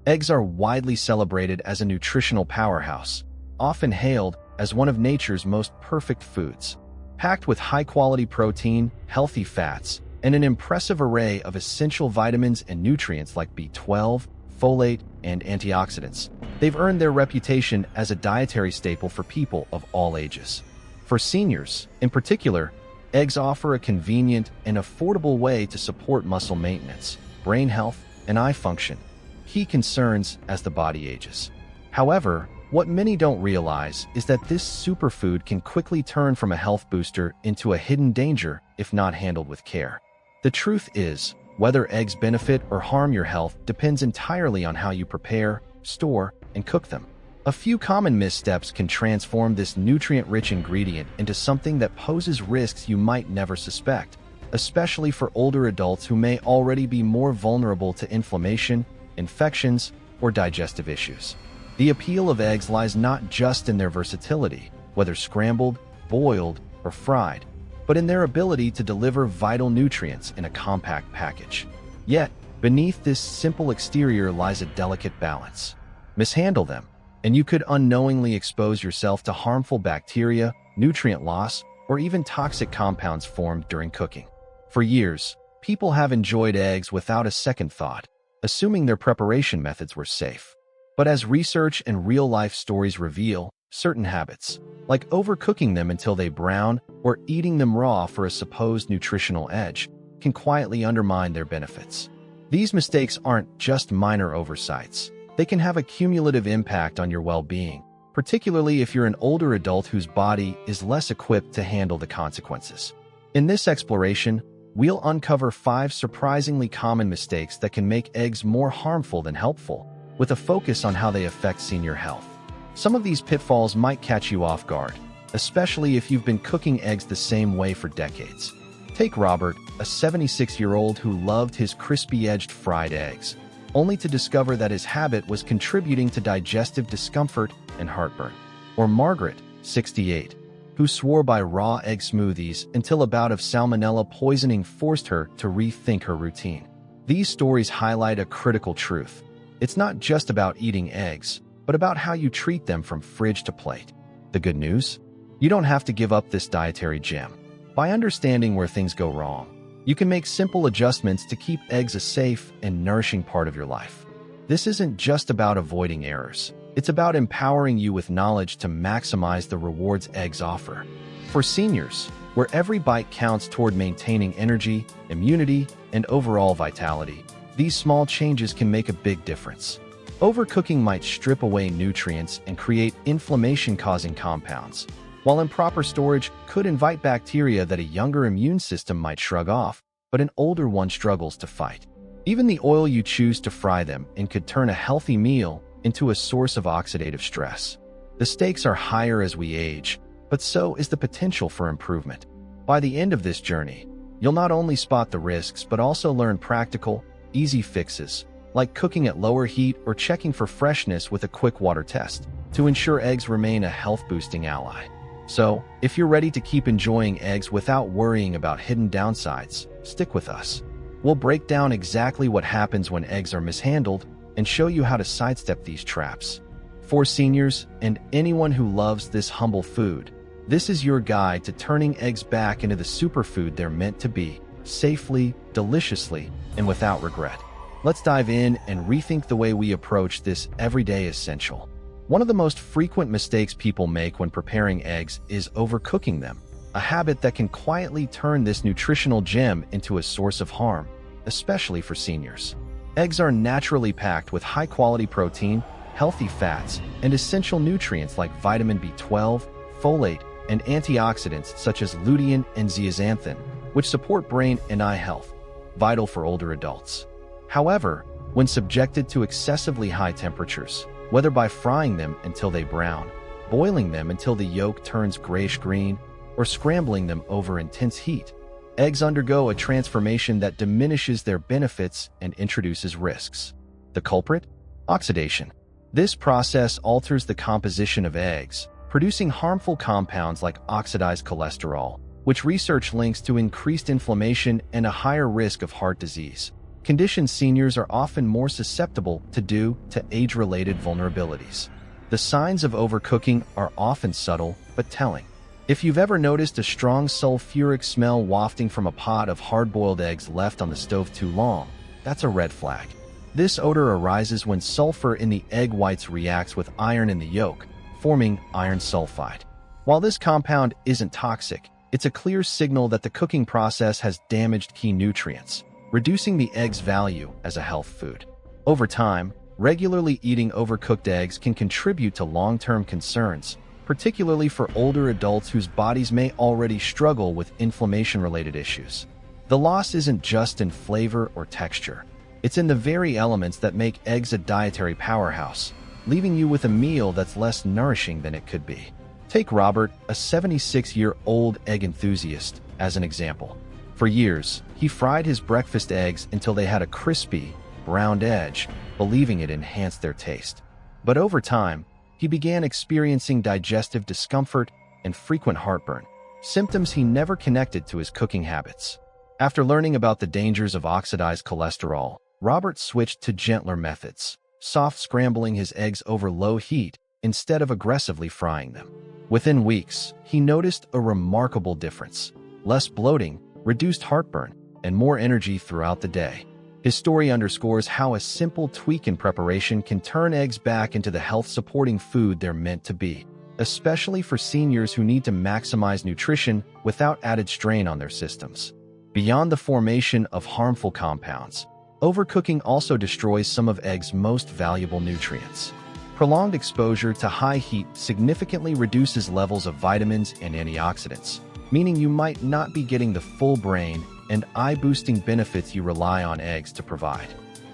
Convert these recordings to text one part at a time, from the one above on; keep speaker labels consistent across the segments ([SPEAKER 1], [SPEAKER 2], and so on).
[SPEAKER 1] Eggs are widely celebrated as a nutritional powerhouse, often hailed as one of nature's most perfect foods. Packed with high-quality protein, healthy fats, and an impressive array of essential vitamins and nutrients like B12, folate, and antioxidants, they've earned their reputation as a dietary staple for people of all ages. For seniors, in particular, eggs offer a convenient and affordable way to support muscle maintenance, brain health, and eye function, key concerns as the body ages. However, what many don't realize is that this superfood can quickly turn from a health booster into a hidden danger if not handled with care. The truth is, whether eggs benefit or harm your health depends entirely on how you prepare, store, and cook them. A few common missteps can transform this nutrient-rich ingredient into something that poses risks you might never suspect, especially for older adults who may already be more vulnerable to inflammation, infections, or digestive issues. The appeal of eggs lies not just in their versatility, whether scrambled, boiled, or fried, but in their ability to deliver vital nutrients in a compact package. Yet, beneath this simple exterior lies a delicate balance. Mishandle them, and you could unknowingly expose yourself to harmful bacteria, nutrient loss, or even toxic compounds formed during cooking. For years, people have enjoyed eggs without a second thought, assuming their preparation methods were safe. But as research and real-life stories reveal, certain habits, like overcooking them until they brown or eating them raw for a supposed nutritional edge, can quietly undermine their benefits. These mistakes aren't just minor oversights. They can have a cumulative impact on your well-being, particularly if you're an older adult whose body is less equipped to handle the consequences. In this exploration, we'll uncover 5 surprisingly common mistakes that can make eggs more harmful than helpful, with a focus on how they affect senior health. Some of these pitfalls might catch you off guard, especially if you've been cooking eggs the same way for decades. Take Robert, a 76-year-old who loved his crispy-edged fried eggs, only to discover that his habit was contributing to digestive discomfort and heartburn. Or Margaret, 68, who swore by raw egg smoothies until a bout of salmonella poisoning forced her to rethink her routine. These stories highlight a critical truth. It's not just about eating eggs, but about how you treat them from fridge to plate. The good news? You don't have to give up this dietary gem. By understanding where things go wrong, you can make simple adjustments to keep eggs a safe and nourishing part of your life. This isn't just about avoiding errors. It's about empowering you with knowledge to maximize the rewards eggs offer. For seniors, where every bite counts toward maintaining energy, immunity, and overall vitality, these small changes can make a big difference. Overcooking might strip away nutrients and create inflammation-causing compounds, while improper storage could invite bacteria that a younger immune system might shrug off, but an older one struggles to fight. Even the oil you choose to fry them in could turn a healthy meal into a source of oxidative stress. The stakes are higher as we age, but so is the potential for improvement. By the end of this journey, you'll not only spot the risks but also learn practical, easy fixes, like cooking at lower heat or checking for freshness with a quick water test, to ensure eggs remain a health-boosting ally. So, if you're ready to keep enjoying eggs without worrying about hidden downsides, stick with us. We'll break down exactly what happens when eggs are mishandled and show you how to sidestep these traps. For seniors and anyone who loves this humble food, this is your guide to turning eggs back into the superfood they're meant to be, safely, deliciously, and without regret. Let's dive in and rethink the way we approach this everyday essential. One of the most frequent mistakes people make when preparing eggs is overcooking them, a habit that can quietly turn this nutritional gem into a source of harm, especially for seniors. Eggs are naturally packed with high-quality protein, healthy fats, and essential nutrients like vitamin B12, folate, and antioxidants such as lutein and zeaxanthin, which support brain and eye health, vital for older adults. However, when subjected to excessively high temperatures, whether by frying them until they brown, boiling them until the yolk turns grayish-green, or scrambling them over intense heat, eggs undergo a transformation that diminishes their benefits and introduces risks. The culprit? Oxidation. This process alters the composition of eggs, producing harmful compounds like oxidized cholesterol, which research links to increased inflammation and a higher risk of heart disease. conditions seniors are often more susceptible to due to age-related vulnerabilities. The signs of overcooking are often subtle but telling. If you've ever noticed a strong sulfuric smell wafting from a pot of hard-boiled eggs left on the stove too long, that's a red flag. This odor arises when sulfur in the egg whites reacts with iron in the yolk, forming iron sulfide. While this compound isn't toxic, it's a clear signal that the cooking process has damaged key nutrients, reducing the egg's value as a health food. Over time, regularly eating overcooked eggs can contribute to long-term concerns, particularly for older adults whose bodies may already struggle with inflammation-related issues. The loss isn't just in flavor or texture. It's in the very elements that make eggs a dietary powerhouse, leaving you with a meal that's less nourishing than it could be. Take Robert, a 76-year-old egg enthusiast, as an example. For years, he fried his breakfast eggs until they had a crispy, browned edge, believing it enhanced their taste. But over time, he began experiencing digestive discomfort and frequent heartburn, symptoms he never connected to his cooking habits. After learning about the dangers of oxidized cholesterol, Robert switched to gentler methods, soft scrambling his eggs over low heat instead of aggressively frying them. Within weeks, he noticed a remarkable difference: less bloating, reduced heartburn, and more energy throughout the day. His story underscores how a simple tweak in preparation can turn eggs back into the health-supporting food they're meant to be, especially for seniors who need to maximize nutrition without added strain on their systems. Beyond the formation of harmful compounds, overcooking also destroys some of eggs' most valuable nutrients. Prolonged exposure to high heat significantly reduces levels of vitamins and antioxidants, meaning you might not be getting the full brain and eye-boosting benefits you rely on eggs to provide.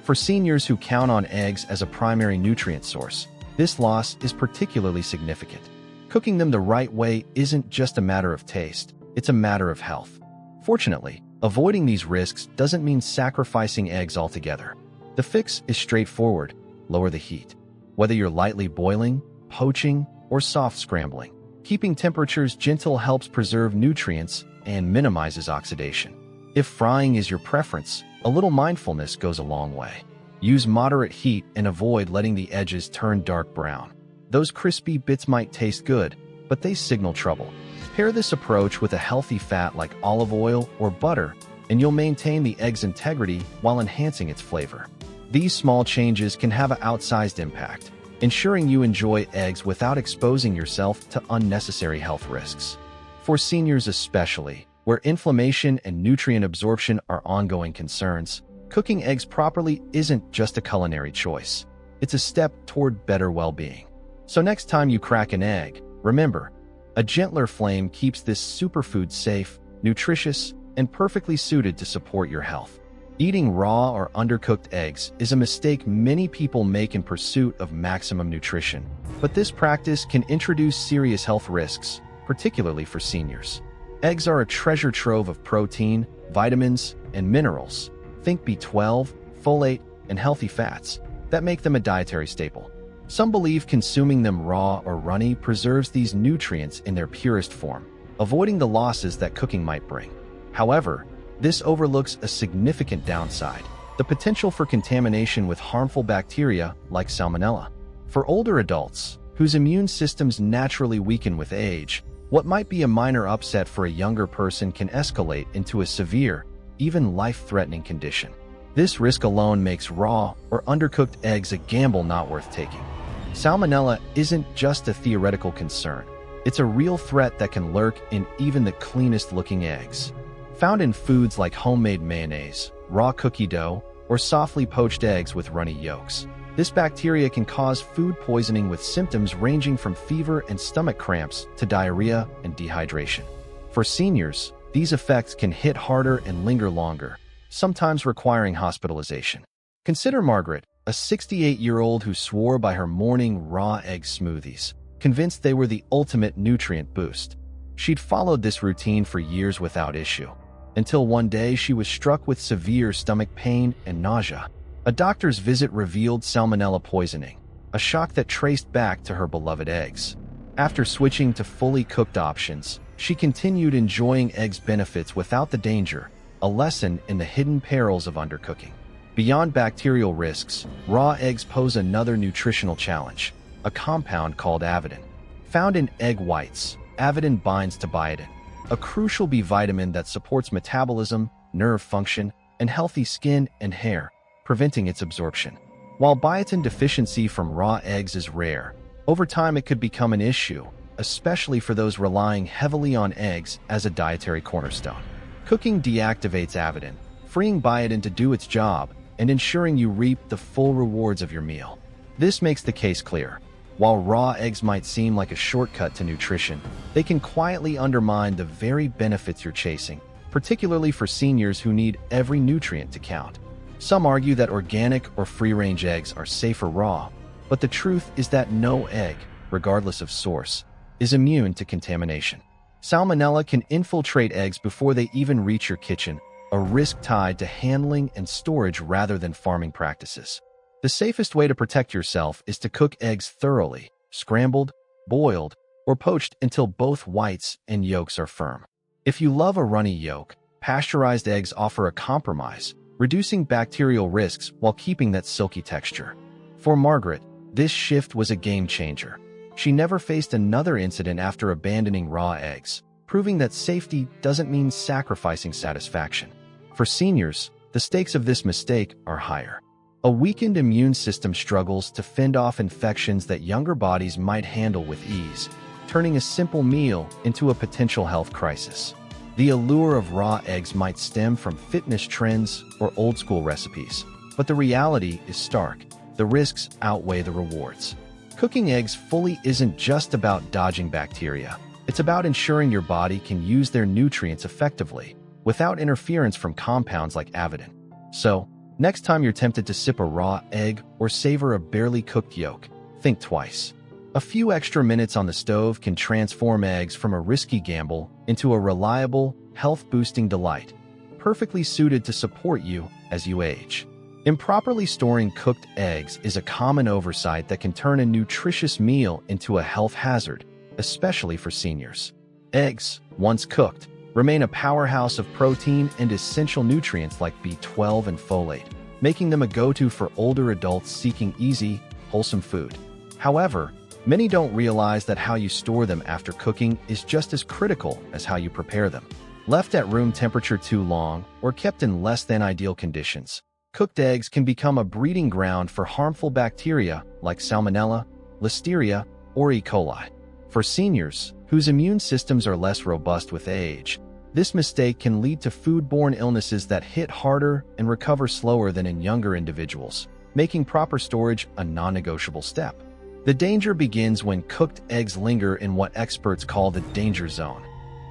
[SPEAKER 1] For seniors who count on eggs as a primary nutrient source, this loss is particularly significant. Cooking them the right way isn't just a matter of taste, it's a matter of health. Fortunately, avoiding these risks doesn't mean sacrificing eggs altogether. The fix is straightforward: lower the heat. Whether you're lightly boiling, poaching, or soft scrambling, keeping temperatures gentle helps preserve nutrients and minimizes oxidation. If frying is your preference, a little mindfulness goes a long way. Use moderate heat and avoid letting the edges turn dark brown. Those crispy bits might taste good, but they signal trouble. Pair this approach with a healthy fat like olive oil or butter, and you'll maintain the egg's integrity while enhancing its flavor. These small changes can have an outsized impact, ensuring you enjoy eggs without exposing yourself to unnecessary health risks. For seniors especially, where inflammation and nutrient absorption are ongoing concerns, cooking eggs properly isn't just a culinary choice. It's a step toward better well-being. So next time you crack an egg, remember, a gentler flame keeps this superfood safe, nutritious, and perfectly suited to support your health. Eating raw or undercooked eggs is a mistake many people make in pursuit of maximum nutrition, but this practice can introduce serious health risks, particularly for seniors. Eggs are a treasure trove of protein, vitamins, and minerals. Think B12, folate, and healthy fats that make them a dietary staple. Some believe consuming them raw or runny preserves these nutrients in their purest form, avoiding the losses that cooking might bring. However, this overlooks a significant downside: the potential for contamination with harmful bacteria like salmonella. For older adults, whose immune systems naturally weaken with age, what might be a minor upset for a younger person can escalate into a severe, even life-threatening condition. This risk alone makes raw or undercooked eggs a gamble not worth taking. Salmonella isn't just a theoretical concern. It's a real threat that can lurk in even the cleanest-looking eggs. Found in foods like homemade mayonnaise, raw cookie dough, or softly poached eggs with runny yolks, this bacteria can cause food poisoning with symptoms ranging from fever and stomach cramps to diarrhea and dehydration. For seniors, these effects can hit harder and linger longer, sometimes requiring hospitalization. Consider Margaret, a 68-year-old who swore by her morning raw egg smoothies, convinced they were the ultimate nutrient boost. She'd followed this routine for years without issue, until one day she was struck with severe stomach pain and nausea. A doctor's visit revealed salmonella poisoning, a shock that traced back to her beloved eggs. After switching to fully cooked options, she continued enjoying eggs' benefits without the danger, a lesson in the hidden perils of undercooking. Beyond bacterial risks, raw eggs pose another nutritional challenge, a compound called avidin. Found in egg whites, avidin binds to biotin, a crucial B vitamin that supports metabolism, nerve function, and healthy skin and hair, preventing its absorption. While biotin deficiency from raw eggs is rare, over time it could become an issue, especially for those relying heavily on eggs as a dietary cornerstone. Cooking deactivates avidin, freeing biotin to do its job and ensuring you reap the full rewards of your meal. This makes the case clear. While raw eggs might seem like a shortcut to nutrition, they can quietly undermine the very benefits you're chasing, particularly for seniors who need every nutrient to count. Some argue that organic or free-range eggs are safer raw, but the truth is that no egg, regardless of source, is immune to contamination. Salmonella can infiltrate eggs before they even reach your kitchen, a risk tied to handling and storage rather than farming practices. The safest way to protect yourself is to cook eggs thoroughly, scrambled, boiled, or poached until both whites and yolks are firm. If you love a runny yolk, pasteurized eggs offer a compromise, reducing bacterial risks while keeping that silky texture. For Margaret, this shift was a game changer. She never faced another incident after abandoning raw eggs, proving that safety doesn't mean sacrificing satisfaction. For seniors, the stakes of this mistake are higher. A weakened immune system struggles to fend off infections that younger bodies might handle with ease, turning a simple meal into a potential health crisis. The allure of raw eggs might stem from fitness trends or old-school recipes, but the reality is stark. The risks outweigh the rewards. Cooking eggs fully isn't just about dodging bacteria. It's about ensuring your body can use their nutrients effectively, without interference from compounds like avidin. So, next time you're tempted to sip a raw egg or savor a barely cooked yolk, think twice. A few extra minutes on the stove can transform eggs from a risky gamble into a reliable, health-boosting delight, perfectly suited to support you as you age. Improperly storing cooked eggs is a common oversight that can turn a nutritious meal into a health hazard, especially for seniors. Eggs, once cooked, remain a powerhouse of protein and essential nutrients like B12 and folate, making them a go-to for older adults seeking easy, wholesome food. However, many don't realize that how you store them after cooking is just as critical as how you prepare them. Left at room temperature too long or kept in less than ideal conditions, cooked eggs can become a breeding ground for harmful bacteria like Salmonella, Listeria, or E. coli. For seniors, whose immune systems are less robust with age, this mistake can lead to foodborne illnesses that hit harder and recover slower than in younger individuals, making proper storage a non-negotiable step. The danger begins when cooked eggs linger in what experts call the danger zone.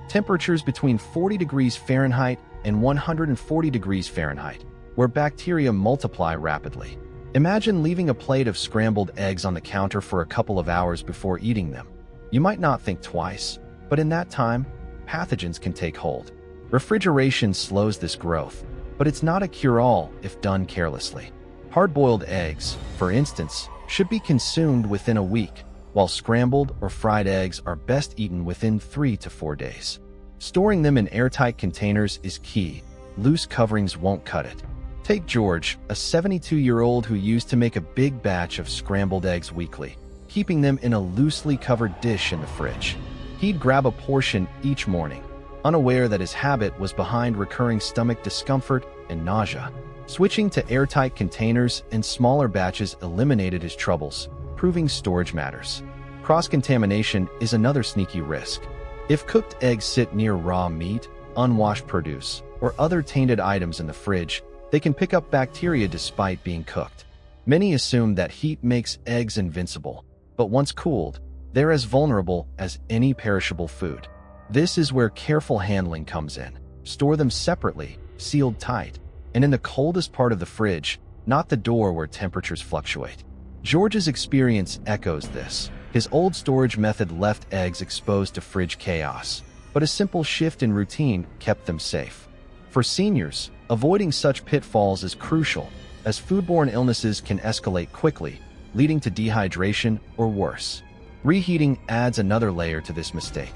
[SPEAKER 1] Temperatures between 40 degrees Fahrenheit and 140 degrees Fahrenheit, where bacteria multiply rapidly. Imagine leaving a plate of scrambled eggs on the counter for a couple of hours before eating them. You might not think twice, but in that time, pathogens can take hold. Refrigeration slows this growth, but it's not a cure-all if done carelessly. Hard-boiled eggs, for instance, should be consumed within a week, while scrambled or fried eggs are best eaten within 3 to 4 days. Storing them in airtight containers is key. Loose coverings won't cut it. Take George, a 72-year-old who used to make a big batch of scrambled eggs weekly, keeping them in a loosely covered dish in the fridge. He'd grab a portion each morning, unaware that his habit was behind recurring stomach discomfort and nausea. Switching to airtight containers and smaller batches eliminated his troubles, proving storage matters. Cross-contamination is another sneaky risk. If cooked eggs sit near raw meat, unwashed produce, or other tainted items in the fridge, they can pick up bacteria despite being cooked. Many assume that heat makes eggs invincible, but once cooled, they're as vulnerable as any perishable food. This is where careful handling comes in. Store them separately, sealed tight, and in the coldest part of the fridge, not the door where temperatures fluctuate. George's experience echoes this. His old storage method left eggs exposed to fridge chaos, but a simple shift in routine kept them safe. For seniors, avoiding such pitfalls is crucial, as foodborne illnesses can escalate quickly, leading to dehydration or worse. Reheating adds another layer to this mistake.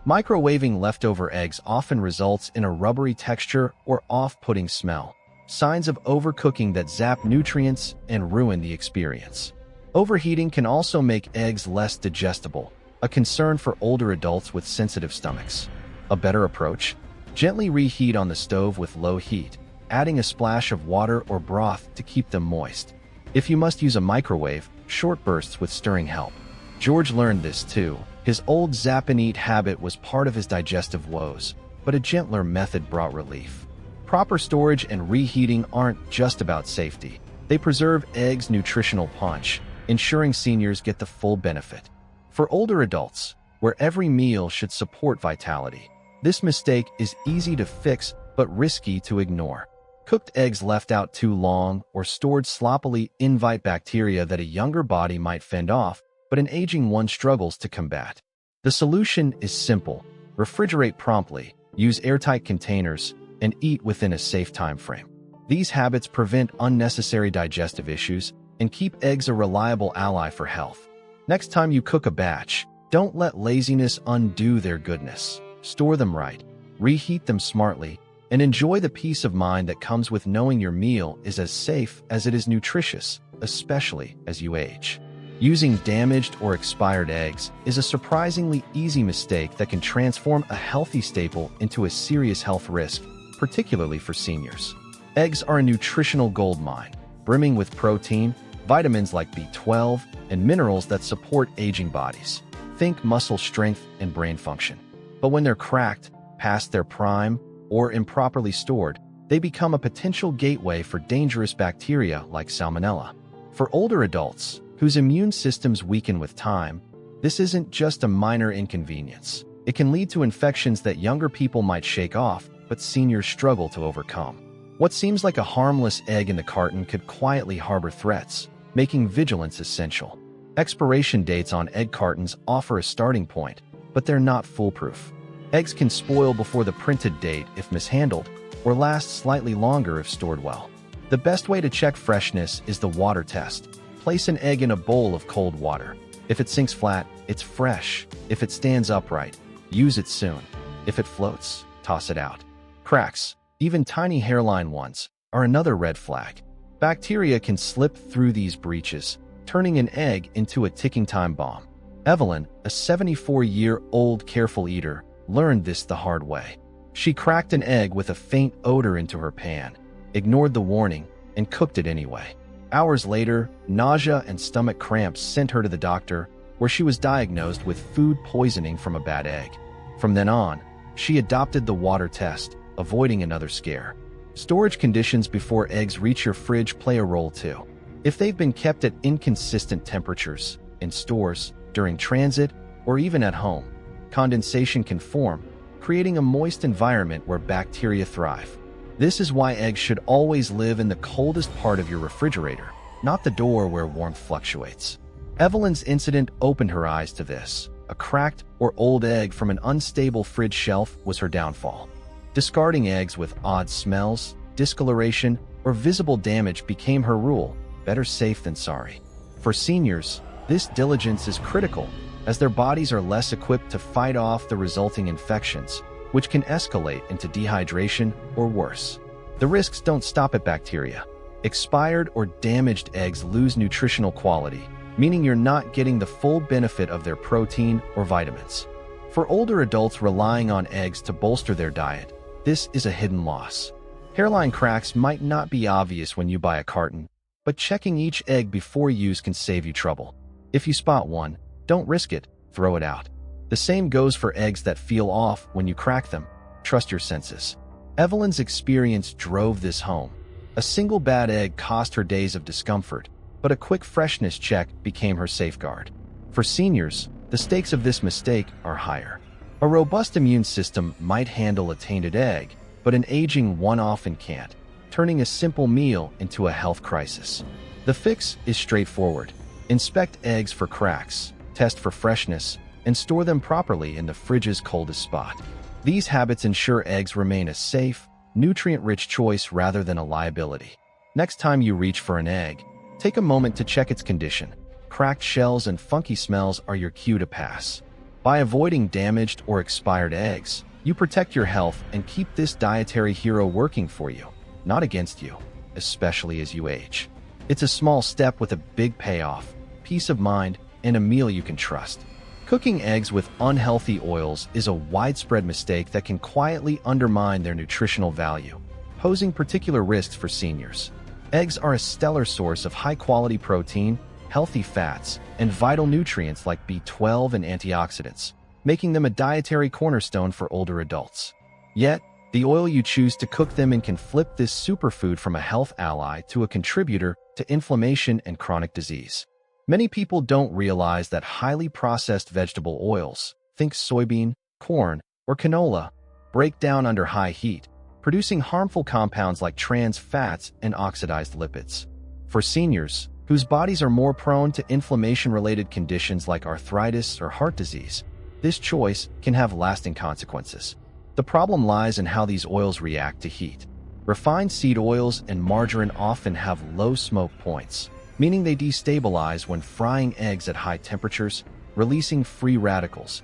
[SPEAKER 1] Microwaving leftover eggs often results in a rubbery texture or off-putting smell, signs of overcooking that zap nutrients and ruin the experience. Overheating can also make eggs less digestible, a concern for older adults with sensitive stomachs. A better approach? Gently reheat on the stove with low heat, adding a splash of water or broth to keep them moist. If you must use a microwave, short bursts with stirring help. George learned this too. His old zap and eat habit was part of his digestive woes, but a gentler method brought relief. Proper storage and reheating aren't just about safety. They preserve eggs' nutritional punch, ensuring seniors get the full benefit. For older adults, where every meal should support vitality, this mistake is easy to fix but risky to ignore. Cooked eggs left out too long or stored sloppily invite bacteria that a younger body might fend off, but an aging one struggles to combat. The solution is simple: refrigerate promptly, use airtight containers, and eat within a safe time frame. These habits prevent unnecessary digestive issues and keep eggs a reliable ally for health. Next time you cook a batch, don't let laziness undo their goodness. Store them right, reheat them smartly, and enjoy the peace of mind that comes with knowing your meal is as safe as it is nutritious, especially as you age. Using damaged or expired eggs is a surprisingly easy mistake that can transform a healthy staple into a serious health risk, particularly for seniors. Eggs are a nutritional goldmine, brimming with protein, vitamins like B12, and minerals that support aging bodies. Think muscle strength and brain function. But when they're cracked, past their prime, or improperly stored, they become a potential gateway for dangerous bacteria like salmonella. For older adults, whose immune systems weaken with time, this isn't just a minor inconvenience. It can lead to infections that younger people might shake off, but seniors struggle to overcome. What seems like a harmless egg in the carton could quietly harbor threats, making vigilance essential. Expiration dates on egg cartons offer a starting point, but they're not foolproof. Eggs can spoil before the printed date if mishandled, or last slightly longer if stored well. The best way to check freshness is the water test. Place an egg in a bowl of cold water. If it sinks flat, it's fresh. If it stands upright, use it soon. If it floats, toss it out. Cracks, even tiny hairline ones, are another red flag. Bacteria can slip through these breaches, turning an egg into a ticking time bomb. Evelyn, a 74-year-old careful eater, learned this the hard way. She cracked an egg with a faint odor into her pan, ignored the warning, and cooked it anyway. Hours later, nausea and stomach cramps sent her to the doctor, where she was diagnosed with food poisoning from a bad egg. From then on, she adopted the water test, avoiding another scare. Storage conditions before eggs reach your fridge play a role too. If they've been kept at inconsistent temperatures, in stores, during transit, or even at home, condensation can form, creating a moist environment where bacteria thrive. This is why eggs should always live in the coldest part of your refrigerator, not the door where warmth fluctuates. Evelyn's incident opened her eyes to this. A cracked or old egg from an unstable fridge shelf was her downfall. Discarding eggs with odd smells, discoloration, or visible damage became her rule. Better safe than sorry. For seniors, this diligence is critical, as their bodies are less equipped to fight off the resulting infections, which can escalate into dehydration or worse. The risks don't stop at bacteria. Expired or damaged eggs lose nutritional quality, meaning you're not getting the full benefit of their protein or vitamins. For older adults relying on eggs to bolster their diet, this is a hidden loss. Hairline cracks might not be obvious when you buy a carton, but checking each egg before use can save you trouble. If you spot one, don't risk it, throw it out. The same goes for eggs that feel off when you crack them. Trust your senses. Evelyn's experience drove this home. A single bad egg cost her days of discomfort, but a quick freshness check became her safeguard. For seniors, the stakes of this mistake are higher. A robust immune system might handle a tainted egg, but an aging one often can't, turning a simple meal into a health crisis. The fix is straightforward. Inspect eggs for cracks, test for freshness, and store them properly in the fridge's coldest spot. These habits ensure eggs remain a safe, nutrient-rich choice rather than a liability. Next time you reach for an egg, take a moment to check its condition. Cracked shells and funky smells are your cue to pass. By avoiding damaged or expired eggs, you protect your health and keep this dietary hero working for you. not against you, especially as you age. It's a small step with a big payoff, peace of mind, and a meal you can trust. Cooking eggs with unhealthy oils is a widespread mistake that can quietly undermine their nutritional value, posing particular risks for seniors. Eggs are a stellar source of high-quality protein, healthy fats, and vital nutrients like B12 and antioxidants, making them a dietary cornerstone for older adults. Yet, the oil you choose to cook them in can flip this superfood from a health ally to a contributor to inflammation and chronic disease. Many people don't realize that highly processed vegetable oils, think soybean, corn, or canola, break down under high heat, producing harmful compounds like trans fats and oxidized lipids. For seniors, whose bodies are more prone to inflammation-related conditions like arthritis or heart disease, this choice can have lasting consequences. The problem lies in how these oils react to heat. Refined seed oils and margarine often have low smoke points, meaning they destabilize when frying eggs at high temperatures, releasing free radicals,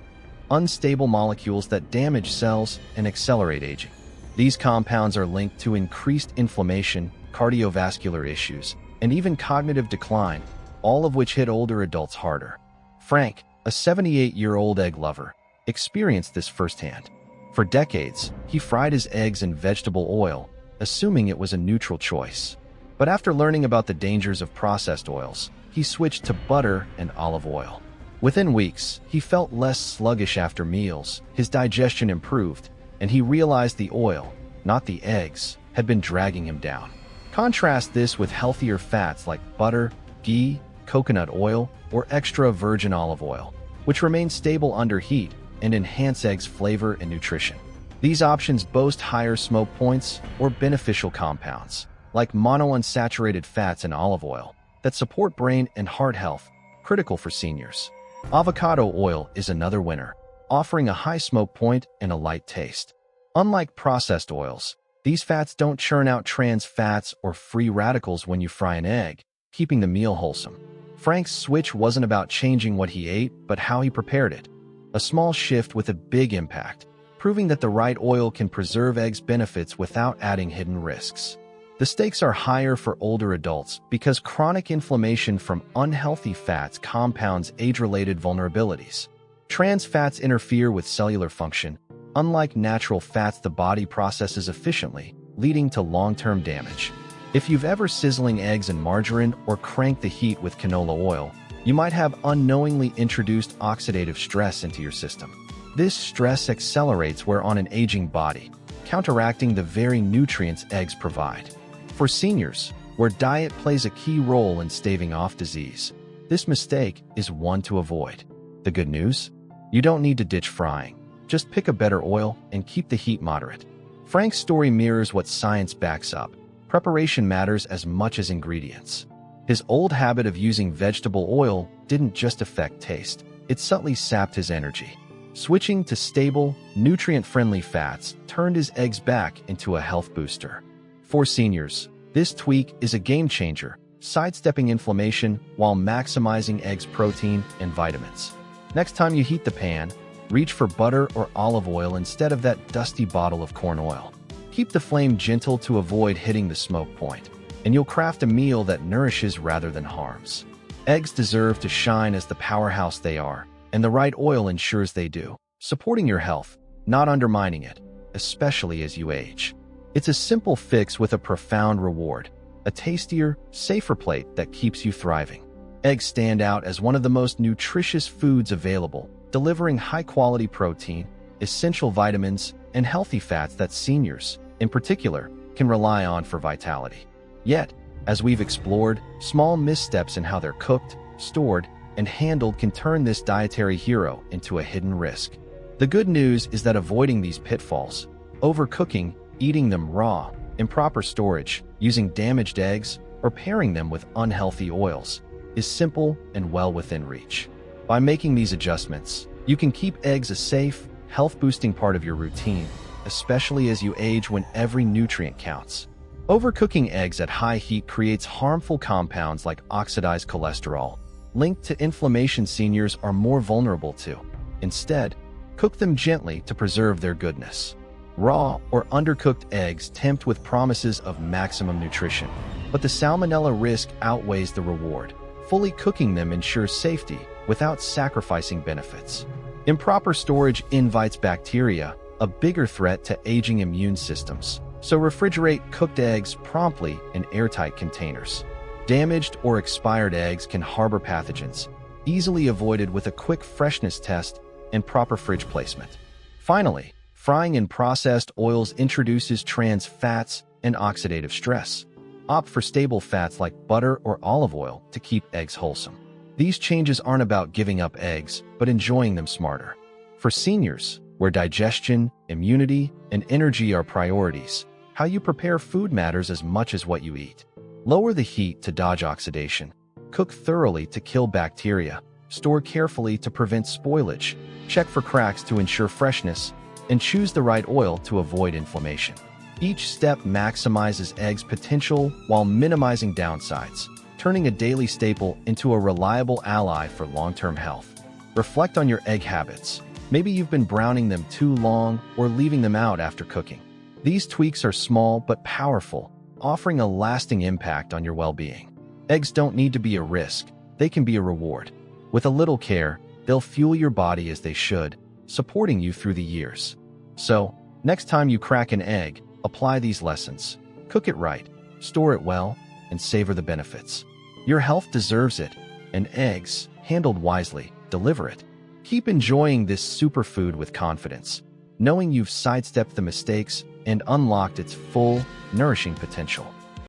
[SPEAKER 1] unstable molecules that damage cells and accelerate aging. These compounds are linked to increased inflammation, cardiovascular issues, and even cognitive decline, all of which hit older adults harder. Frank, a 78-year-old egg lover, experienced this firsthand. For decades, he fried his eggs in vegetable oil, assuming it was a neutral choice. But after learning about the dangers of processed oils, he switched to butter and olive oil. Within weeks, he felt less sluggish after meals, his digestion improved, and he realized the oil, not the eggs, had been dragging him down. Contrast this with healthier fats like butter, ghee, coconut oil, or extra virgin olive oil, which remain stable under heat and enhance eggs' flavor and nutrition. These options boast higher smoke points or beneficial compounds, like monounsaturated fats in olive oil, that support brain and heart health, critical for seniors. Avocado oil is another winner, offering a high smoke point and a light taste. Unlike processed oils, these fats don't churn out trans fats or free radicals when you fry an egg, keeping the meal wholesome. Frank's switch wasn't about changing what he ate, but how he prepared it. A small shift with a big impact, proving that the right oil can preserve eggs' benefits without adding hidden risks. The stakes are higher for older adults because chronic inflammation from unhealthy fats compounds age-related vulnerabilities. Trans fats interfere with cellular function. Unlike natural fats, the body processes efficiently, leading to long-term damage. If you've ever sizzling eggs in margarine or cranked the heat with canola oil, you might have unknowingly introduced oxidative stress into your system. This stress accelerates wear on an aging body, counteracting the very nutrients eggs provide. For seniors, where diet plays a key role in staving off disease, this mistake is one to avoid. The good news? You don't need to ditch frying. Just pick a better oil and keep the heat moderate. Frank's story mirrors what science backs up. Preparation matters as much as ingredients. His old habit of using vegetable oil didn't just affect taste, it subtly sapped his energy. Switching to stable, nutrient-friendly fats turned his eggs back into a health booster. For seniors, this tweak is a game-changer, sidestepping inflammation while maximizing eggs' protein and vitamins. Next time you heat the pan, reach for butter or olive oil instead of that dusty bottle of corn oil. Keep the flame gentle to avoid hitting the smoke point, and you'll craft a meal that nourishes rather than harms. Eggs deserve to shine as the powerhouse they are, and the right oil ensures they do, supporting your health, not undermining it, especially as you age. It's a simple fix with a profound reward, a tastier, safer plate that keeps you thriving. Eggs stand out as one of the most nutritious foods available, delivering high-quality protein, essential vitamins, and healthy fats that seniors, in particular, can rely on for vitality. Yet, as we've explored, small missteps in how they're cooked, stored, and handled can turn this dietary hero into a hidden risk. The good news is that avoiding these pitfalls, overcooking, eating them raw, improper storage, using damaged eggs, or pairing them with unhealthy oils, is simple and well within reach. By making these adjustments, you can keep eggs a safe, health-boosting part of your routine, especially as you age when every nutrient counts. Overcooking eggs at high heat creates harmful compounds like oxidized cholesterol, linked to inflammation seniors are more vulnerable to. Instead, cook them gently to preserve their goodness. Raw or undercooked eggs tempt with promises of maximum nutrition, but the salmonella risk outweighs the reward. Fully cooking them ensures safety without sacrificing benefits. Improper storage invites bacteria, a bigger threat to aging immune systems. So refrigerate cooked eggs promptly in airtight containers. Damaged or expired eggs can harbor pathogens, easily avoided with a quick freshness test and proper fridge placement. Finally, frying in processed oils introduces trans fats and oxidative stress. Opt for stable fats like butter or olive oil to keep eggs wholesome. These changes aren't about giving up eggs, but enjoying them smarter. For seniors, where digestion, immunity, and energy are priorities, how you prepare food matters as much as what you eat. Lower the heat to dodge oxidation. Cook thoroughly to kill bacteria. Store carefully to prevent spoilage. Check for cracks to ensure freshness, and choose the right oil to avoid inflammation. Each step maximizes eggs' potential while minimizing downsides, turning a daily staple into a reliable ally for long-term health. Reflect on your egg habits. Maybe you've been browning them too long or leaving them out after cooking. These tweaks are small but powerful, offering a lasting impact on your well-being. Eggs don't need to be a risk, they can be a reward. With a little care, they'll fuel your body as they should, supporting you through the years. So, next time you crack an egg, apply these lessons. Cook it right, store it well, and savor the benefits. Your health deserves it, and eggs, handled wisely, deliver it. Keep enjoying this superfood with confidence, knowing you've sidestepped the mistakes and unlocked its full, nourishing potential.